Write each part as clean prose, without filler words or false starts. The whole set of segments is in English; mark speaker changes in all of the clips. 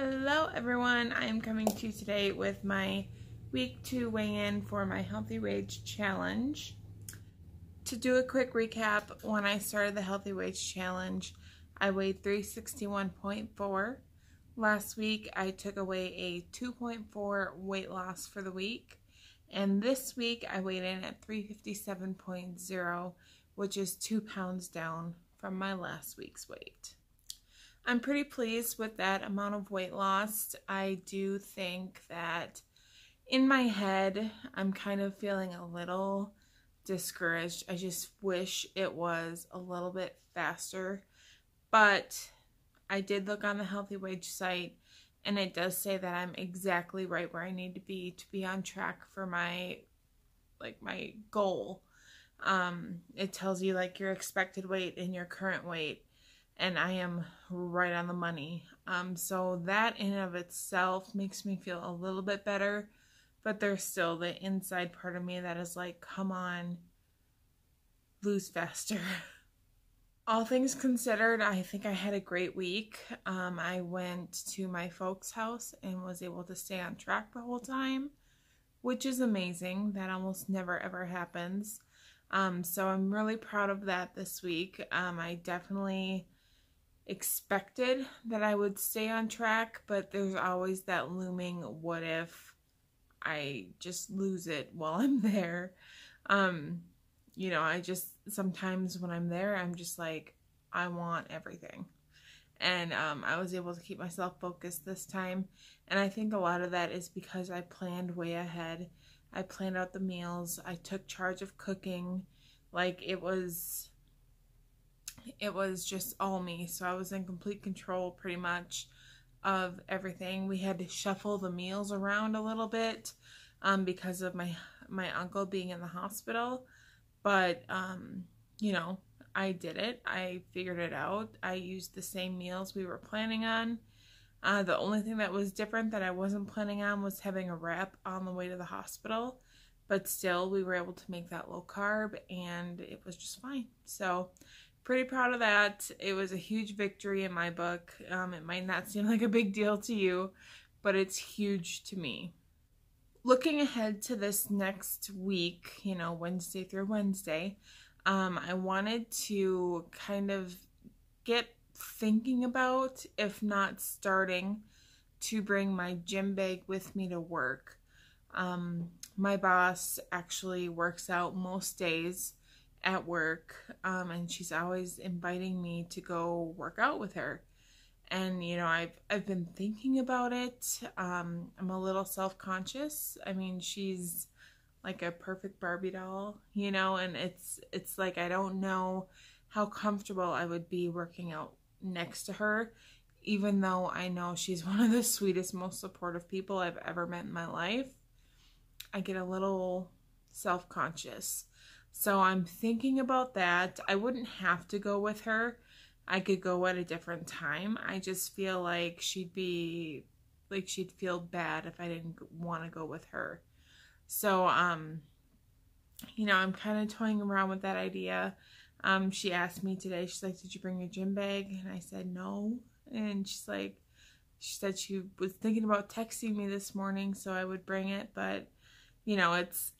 Speaker 1: Hello everyone, I am coming to you today with my week 2 weigh-in for my HealthyWage challenge. To do a quick recap, when I started the HealthyWage challenge, I weighed 361.4. Last week I took away a 2.4 weight loss for the week, and this week I weighed in at 357.0, which is 2 pounds down from my last week's weight. I'm pretty pleased with that amount of weight loss. I do think that in my head, I'm kind of feeling a little discouraged. I just wish it was a little bit faster. But I did look on the HealthyWage site, and it does say that I'm exactly right where I need to be on track for my goal. It tells you like your expected weight and your current weight. And I am right on the money. So that in and of itself makes me feel a little bit better, but there's still the inside part of me that is like, come on, lose faster. All things considered, I think I had a great week. I went to my folks' house and was able to stay on track the whole time, which is amazing. That almost never ever happens. So I'm really proud of that this week. I definitely expected that I would stay on track, but there's always that looming what if I just lose it while I'm there. You know, I just sometimes when I'm there, I'm just like, I want everything. And I was able to keep myself focused this time, and I think a lot of that is because I planned way ahead. I planned out the meals. I took charge of cooking. Like it was just all me, so I was in complete control pretty much of everything. We had to shuffle the meals around a little bit because of my uncle being in the hospital, but you know, I did it. I figured it out. I used the same meals we were planning on. The only thing that was different that I wasn't planning on was having a wrap on the way to the hospital, but still we were able to make that low carb and it was just fine. So pretty proud of that. It was a huge victory in my book. It might not seem like a big deal to you, but it's huge to me. Looking ahead to this next week, you know, Wednesday through Wednesday, I wanted to kind of get thinking about, if not starting, to bring my gym bag with me to work. My boss actually works out most days at work, and she's always inviting me to go work out with her. And you know, I've been thinking about it. I'm a little self-conscious. I mean, she's like a perfect Barbie doll, you know, and it's like I don't know how comfortable I would be working out next to her, even though I know she's one of the sweetest, most supportive people I've ever met in my life. I get a little self-conscious. So I'm thinking about that. I wouldn't have to go with her. I could go at a different time. I just feel like she'd feel bad if I didn't want to go with her. So, you know, I'm kind of toying around with that idea. She asked me today, she's like, did you bring your gym bag? And I said, no. And she said she was thinking about texting me this morning so I would bring it, but you know,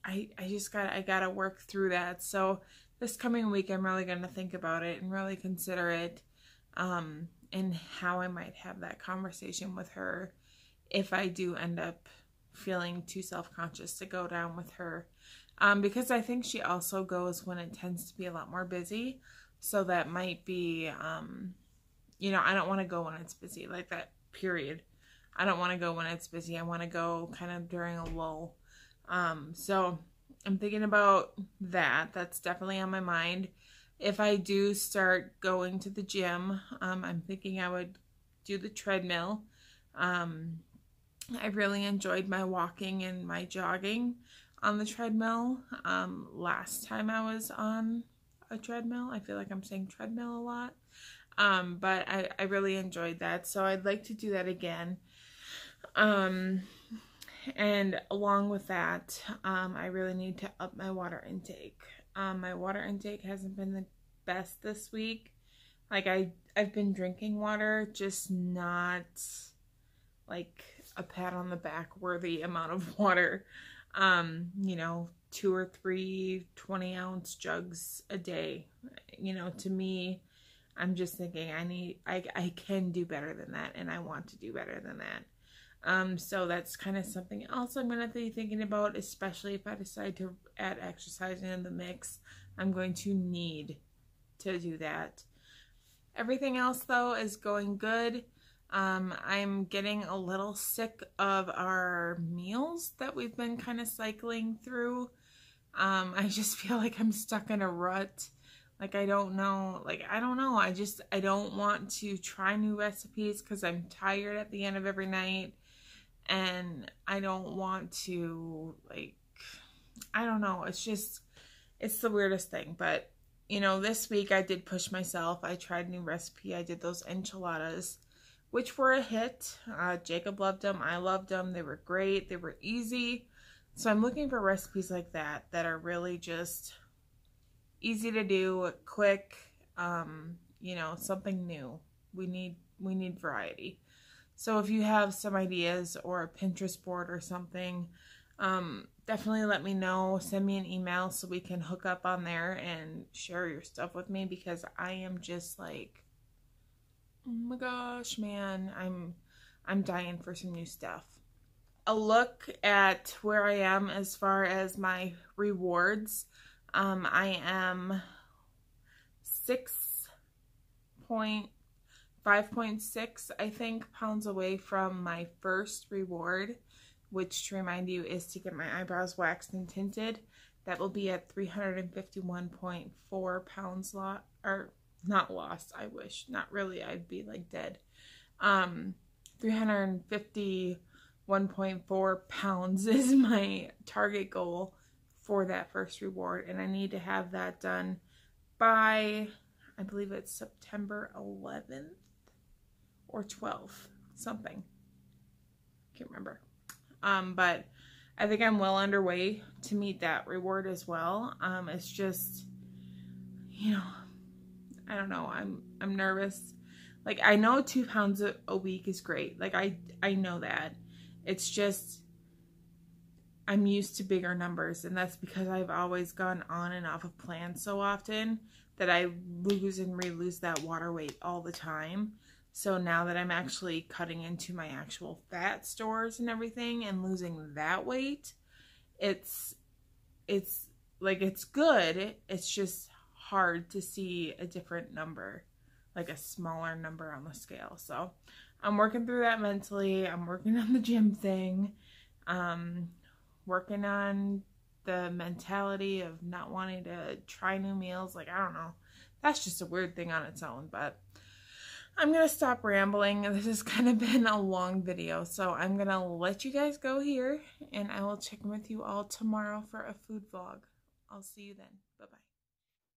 Speaker 1: I gotta work through that. So this coming week, I'm really gonna think about it and really consider it, and how I might have that conversation with her if I do end up feeling too self-conscious to go down with her, because I think she also goes when it tends to be a lot more busy. So that might be, you know, I don't want to go when it's busy, like that, period. I don't want to go when it's busy. I want to go kind of during a lull. So I'm thinking about that. That's definitely on my mind. If I do start going to the gym, I'm thinking I would do the treadmill. I really enjoyed my walking and my jogging on the treadmill. Last time I was on a treadmill, I feel like I'm saying treadmill a lot. But I really enjoyed that. So I'd like to do that again. And along with that, I really need to up my water intake. My water intake hasn't been the best this week. Like I've been drinking water, just not like a pat on the back worthy amount of water. You know, 2 or 3 20-ounce jugs a day. You know, to me, I'm just thinking I can do better than that, and I want to do better than that. So that's kind of something else I'm going to be thinking about, especially if I decide to add exercising in the mix. I'm going to need to do that. Everything else, though, is going good. I'm getting a little sick of our meals that we've been kind of cycling through. I just feel like I'm stuck in a rut. Like, I don't know. I don't want to try new recipes because I'm tired at the end of every night. And I don't want to, I don't know. It's the weirdest thing. But, you know, this week I did push myself. I tried a new recipe. I did those enchiladas, which were a hit. Jacob loved them. I loved them. They were great. They were easy. So I'm looking for recipes like that are really just easy to do, quick, you know, something new. We need variety. So if you have some ideas or a Pinterest board or something, definitely let me know. Send me an email so we can hook up on there and share your stuff with me, because I am just like, oh my gosh, man, I'm dying for some new stuff. A look at where I am as far as my rewards. I am 5.6, I think, pounds away from my first reward, which, to remind you, is to get my eyebrows waxed and tinted. That will be at 351.4 pounds not lost, I wish. Not really, I'd be like dead. 351.4 pounds is my target goal for that first reward, and I need to have that done by, I believe it's September 11th or 12th, something. Can't remember. But I think I'm well underway to meet that reward as well. It's just, you know, I don't know. I'm nervous. Like, I know 2 pounds a week is great. Like, I know that. It's just, I'm used to bigger numbers, and that's because I've always gone on and off of plans so often that I lose and re-lose that water weight all the time. So now that I'm actually cutting into my actual fat stores and everything and losing that weight, it's like, it's good. It's just hard to see a different number, like a smaller number on the scale. So I'm working through that mentally. I'm working on the gym thing. Working on the mentality of not wanting to try new meals. Like, I don't know. That's just a weird thing on its own, but I'm going to stop rambling. This has kind of been a long video, so I'm going to let you guys go here, and I will check in with you all tomorrow for a food vlog. I'll see you then. Bye-bye.